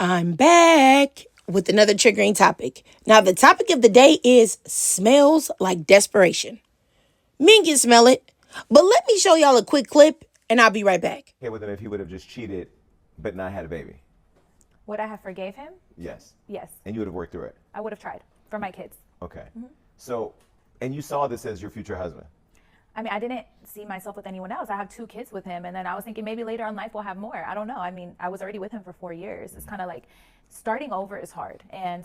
I'm back with another triggering topic. Now, the topic of the day is smells like desperation. Men can smell it, but let me show y'all a quick clip and I'll be right back. Okay with him if he would have just cheated but not had a baby? Would I have forgave him? Yes. Yes. And you would have worked through it? I would have tried for my kids. Okay. So, and you saw this as your future husband? I mean, I didn't see myself with anyone else. I have 2 kids with him, and then I was thinking maybe later in life we'll have more. I don't know. I mean, I was already with him for 4 years. It's kind of like starting over is hard. And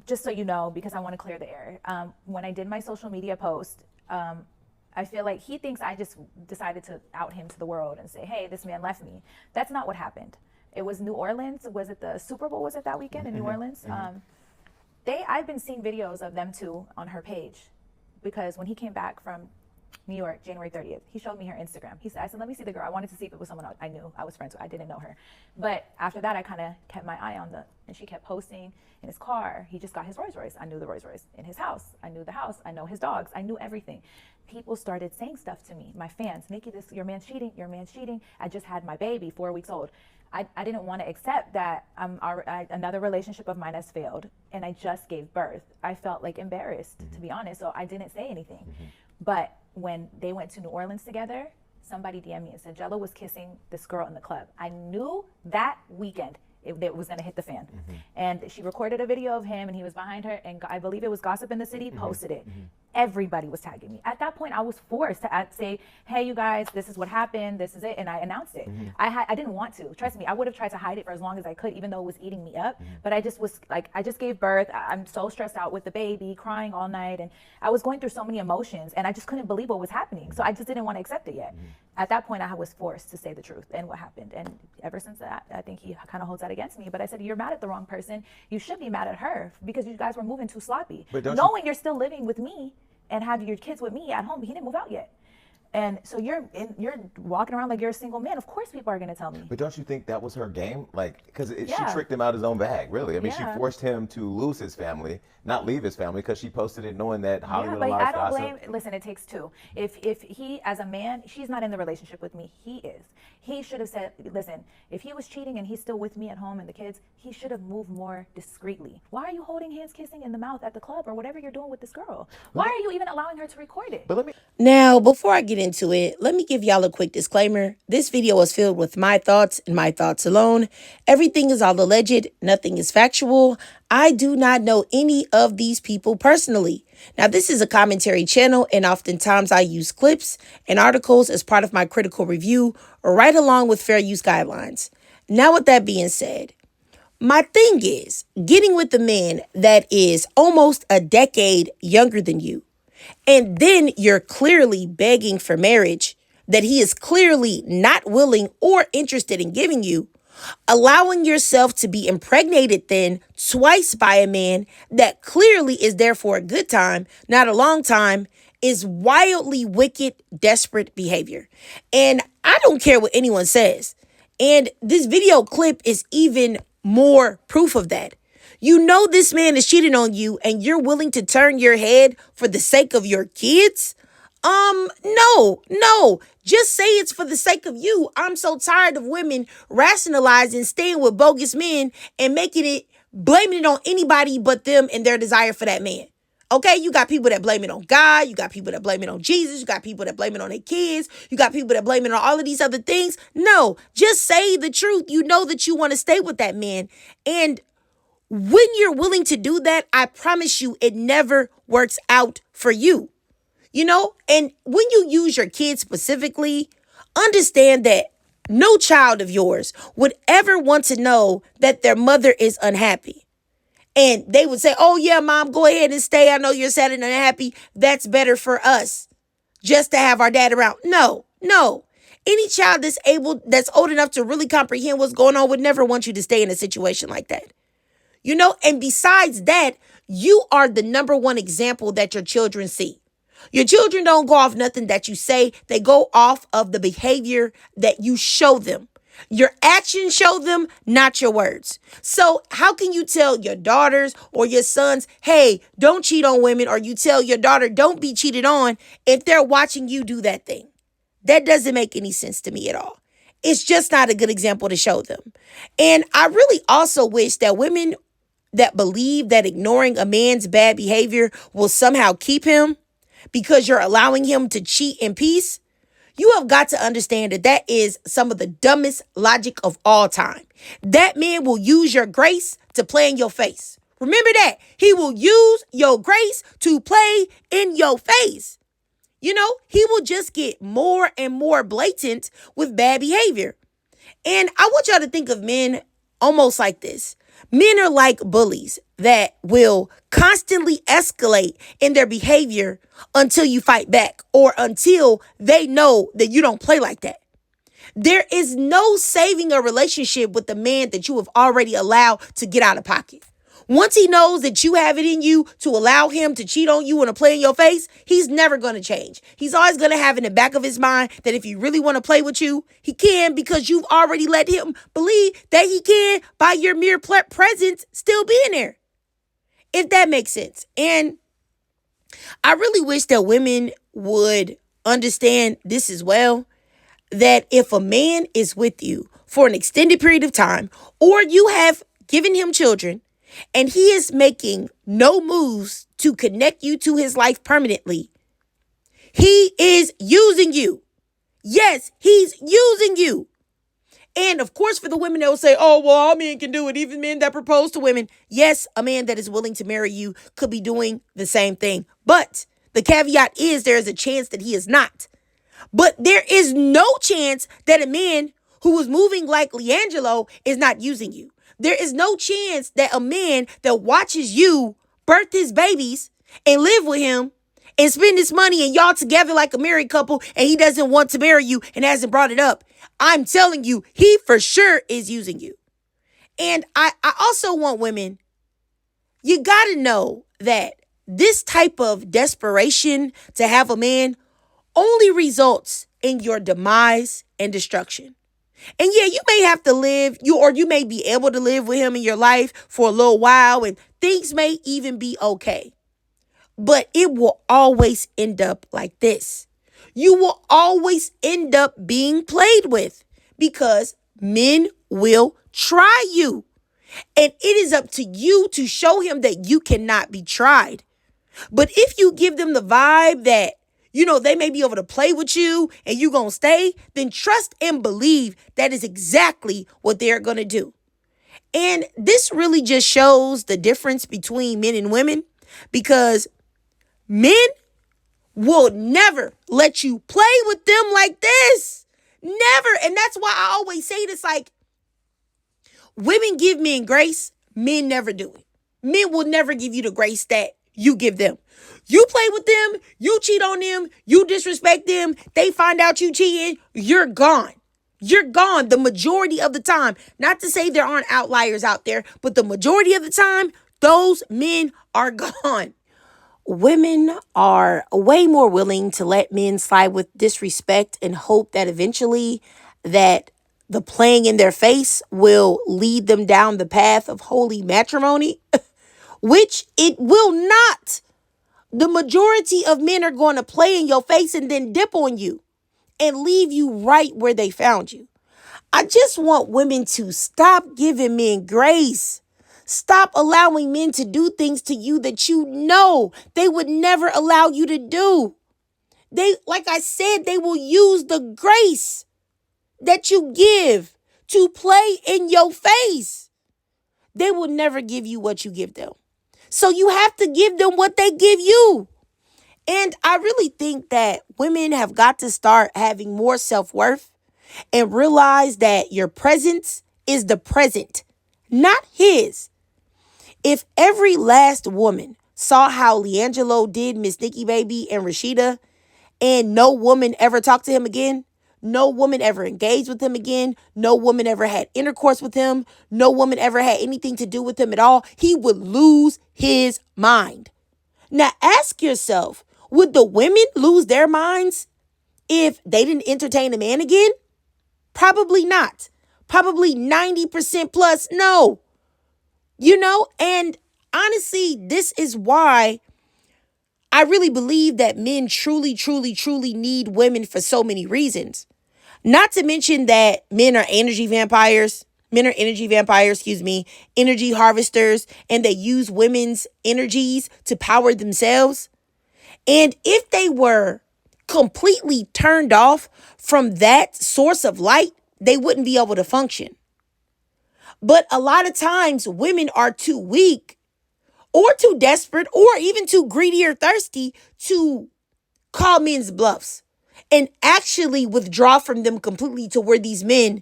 just so you know, because I want to clear the air, when I did my social media post, I feel like he thinks I just decided to out him to the world and say, hey, this man left me. That's not what happened. It was New Orleans. Was it the Super Bowl? Was it that weekend in New Orleans? I've been seeing videos of them two on her page, because when he came back from New York, January 30th, he showed me her Instagram. I said, let me see the girl. I wanted to see if it was someone I knew, I was friends with. I didn't know her. But after that, I kind of kept my eye on and she kept posting in his car. He just got his Rolls Royce. I knew the Rolls Royce. In his house, I knew the house. I know his dogs. I knew everything. People started saying stuff to me. My fans, Nikki, your man's cheating. Your man's cheating. I just had my baby, 4 weeks old. I didn't want to accept that another relationship of mine has failed, and I just gave birth. I felt like embarrassed, to be honest, so I didn't say anything. But when they went to New Orleans together, somebody DM'd me and said Jello was kissing this girl in the club. I knew that weekend it was going to hit the fan. And she recorded a video of him, and he was behind her, and I believe it was Gossip in the City posted it. Everybody was tagging me. At that point, I was forced to say, hey, you guys, this is what happened. This is it. And I announced it. I didn't want to. Trust me, I would have tried to hide it for as long as I could, even though it was eating me up. But I just was like, I just gave birth. I'm so stressed out with the baby, crying all night. And I was going through so many emotions, and I just couldn't believe what was happening. So I just didn't want to accept it yet. At that point, I was forced to say the truth and what happened. And ever since that, I think he kind of holds that against me. But I said, you're mad at the wrong person. You should be mad at her, because you guys were moving too sloppy. But knowing you're still living with me and have your kids with me at home. He didn't move out yet. And so you're walking around like you're a single man. Of course people are going to tell me. But don't you think that was her game? Like, because she Yeah. tricked him out his own bag, really. I mean, Yeah. she forced him to lose his family, not leave his family, because she posted it knowing that Hollywood Yeah, but lies I don't gossip. blame. Listen, it takes two. If he, as a man, she's not in the relationship with me. He is. He should have said, listen, if he was cheating and he's still with me at home and the kids, he should have moved more discreetly. Why are you holding hands, kissing in the mouth at the club or whatever you're doing with this girl? Why are you even allowing her to record it? But let me... Now, before I get into it, let me give y'all a quick disclaimer. This video is filled with my thoughts and my thoughts alone. Everything is all alleged. Nothing is factual. I do not know any of these people personally. Now, this is a commentary channel, and oftentimes I use clips and articles as part of my critical review, right along with fair use guidelines. Now, with that being said, my thing is getting with a man that is almost a decade younger than you, and then you're clearly begging for marriage that he is clearly not willing or interested in giving you, allowing yourself to be impregnated then twice by a man that clearly is there for a good time, not a long time, is wildly wicked, desperate behavior. And I don't care what anyone says. And this video clip is even more proof of that. You know this man is cheating on you and you're willing to turn your head for the sake of your kids? No. Just say it's for the sake of you. I'm so tired of women rationalizing staying with bogus men and blaming it on anybody but them and their desire for that man. Okay, you got people that blame it on God. You got people that blame it on Jesus. You got people that blame it on their kids. You got people that blame it on all of these other things. No, just say the truth. You know that you want to stay with that man. And when you're willing to do that, I promise you it never works out for you. You know, and when you use your kids specifically, understand that no child of yours would ever want to know that their mother is unhappy. And they would say, oh, yeah, mom, go ahead and stay. I know you're sad and unhappy. That's better for us just to have our dad around. No. Any child that's old enough to really comprehend what's going on would never want you to stay in a situation like that. You know, and besides that, you are the number one example that your children see. Your children don't go off nothing that you say. They go off of the behavior that you show them. Your actions show them, not your words. So how can you tell your daughters or your sons, hey, don't cheat on women, or you tell your daughter, don't be cheated on, if they're watching you do that thing? That doesn't make any sense to me at all. It's just not a good example to show them. And I really also wish that women that believe that ignoring a man's bad behavior will somehow keep him because you're allowing him to cheat in peace, you have got to understand that that is some of the dumbest logic of all time. That man will use your grace to play in your face. Remember that. He will use your grace to play in your face. You know, he will just get more and more blatant with bad behavior. And I want y'all to think of men almost like this. Men are like bullies that will constantly escalate in their behavior until you fight back or until they know that you don't play like that. There is no saving a relationship with the man that you have already allowed to get out of pocket. Once he knows that you have it in you to allow him to cheat on you and to play in your face, he's never going to change. He's always going to have in the back of his mind that if he really want to play with you, he can, because you've already let him believe that he can by your mere presence still being there. If that makes sense. And I really wish that women would understand this as well, that if a man is with you for an extended period of time, or you have given him children, and he is making no moves to connect you to his life permanently, he is using you. Yes, he's using you. And of course, for the women that will say, oh, well, all men can do it, even men that propose to women. Yes, a man that is willing to marry you could be doing the same thing. But the caveat is there is a chance that he is not. But there is no chance that a man who was moving like LiAngelo is not using you. There is no chance that a man that watches you birth his babies and live with him and spend his money and y'all together like a married couple and he doesn't want to marry you and hasn't brought it up. I'm telling you, he for sure is using you. And I also want women, you got to know that this type of desperation to have a man only results in your demise and destruction. And yeah, you may have to live, you may be able to live with him in your life for a little while, and things may even be okay. But it will always end up like this. You will always end up being played with because men will try you. And it is up to you to show him that you cannot be tried. But if you give them the vibe that, they may be able to play with you and you're going to stay, then trust and believe that is exactly what they're going to do. And this really just shows the difference between men and women, because men will never let you play with them like this. Never. And that's why I always say this, like, women give men grace, men never do it. Men will never give you the grace that you give them. You play with them, you cheat on them, you disrespect them, they find out you cheating, you're gone. You're gone the majority of the time. Not to say there aren't outliers out there, but the majority of the time, those men are gone. Women are way more willing to let men slide with disrespect and hope that eventually that the playing in their face will lead them down the path of holy matrimony, which it will not. The majority of men are going to play in your face and then dip on you and leave you right where they found you. I just want women to stop giving men grace. Stop allowing men to do things to you that you know they would never allow you to do. Like I said, they will use the grace that you give to play in your face. They will never give you what you give them. So you have to give them what they give you. And I really think that women have got to start having more self-worth and realize that your presence is the present, not his. If every last woman saw how LiAngelo did Miss Nikki baby and Rashida, and no woman ever talked to him again, no woman ever engaged with him again, no woman ever had intercourse with him, no woman ever had anything to do with him at all, he would lose his mind. Now ask yourself, would the women lose their minds if they didn't entertain a man again? Probably not. Probably 90% plus no. And honestly, this is why I really believe that men truly, truly, truly need women for so many reasons. Not to mention that men are energy vampires. Men are energy vampires, energy harvesters, and they use women's energies to power themselves. And if they were completely turned off from that source of light, they wouldn't be able to function. But a lot of times women are too weak or too desperate or even too greedy or thirsty to call men's bluffs and actually withdraw from them completely to where these men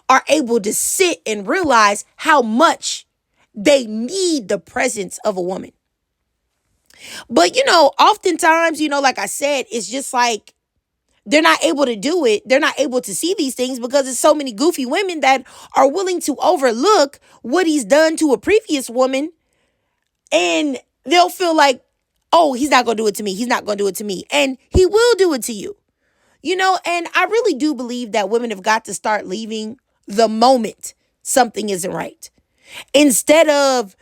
are able to sit and realize how much they need the presence of a woman. But, oftentimes, like I said, it's just like they're not able to do it. They're not able to see these things because there's so many goofy women that are willing to overlook what he's done to a previous woman. And they'll feel like, oh, he's not going to do it to me. He's not going to do it to me. And he will do it to you. And I really do believe that women have got to start leaving the moment something isn't right. Instead of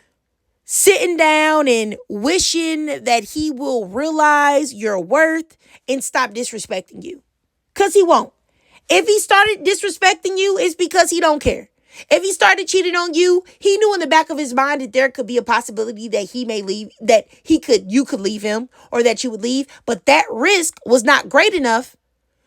sitting down and wishing that he will realize your worth and stop disrespecting you. Because he won't. If he started disrespecting you, it's because he don't care. If he started cheating on you, he knew in the back of his mind that there could be a possibility that he may leave, that you could leave him or that you would leave. But that risk was not great enough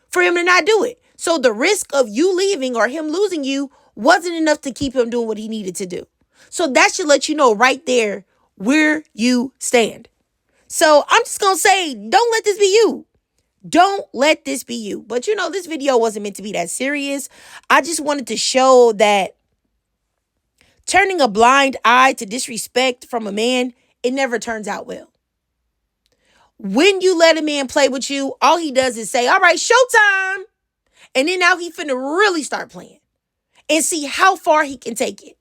for him to not do it. So the risk of you leaving or him losing you wasn't enough to keep him doing what he needed to do. So that should let you know right there where you stand. So I'm just going to say, don't let this be you. Don't let this be you. But this video wasn't meant to be that serious. I just wanted to show that turning a blind eye to disrespect from a man, it never turns out well. When you let a man play with you, all he does is say, all right, showtime. And then now he finna really start playing and see how far he can take it.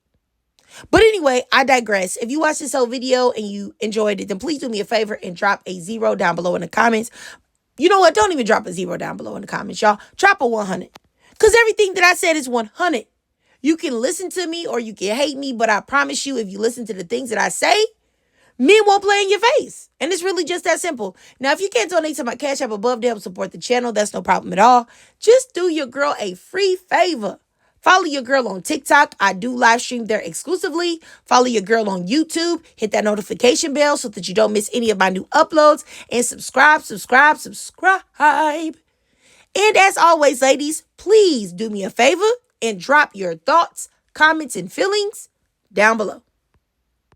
But anyway, I digress. If you watched this whole video and you enjoyed it, then please do me a favor and drop a 0 down below in the comments. You know what? Don't even drop a 0 down below in the comments, y'all. Drop a 100. Because everything that I said is 100. You can listen to me or you can hate me, but I promise you, if you listen to the things that I say, men won't play in your face. And it's really just that simple. Now, if you can't donate to my Cash App above to help support the channel, that's no problem at all. Just do your girl a free favor. Follow your girl on TikTok. I do live stream there exclusively. Follow your girl on YouTube. Hit that notification bell so that you don't miss any of my new uploads. And subscribe. And as always, ladies, please do me a favor and drop your thoughts, comments, and feelings down below.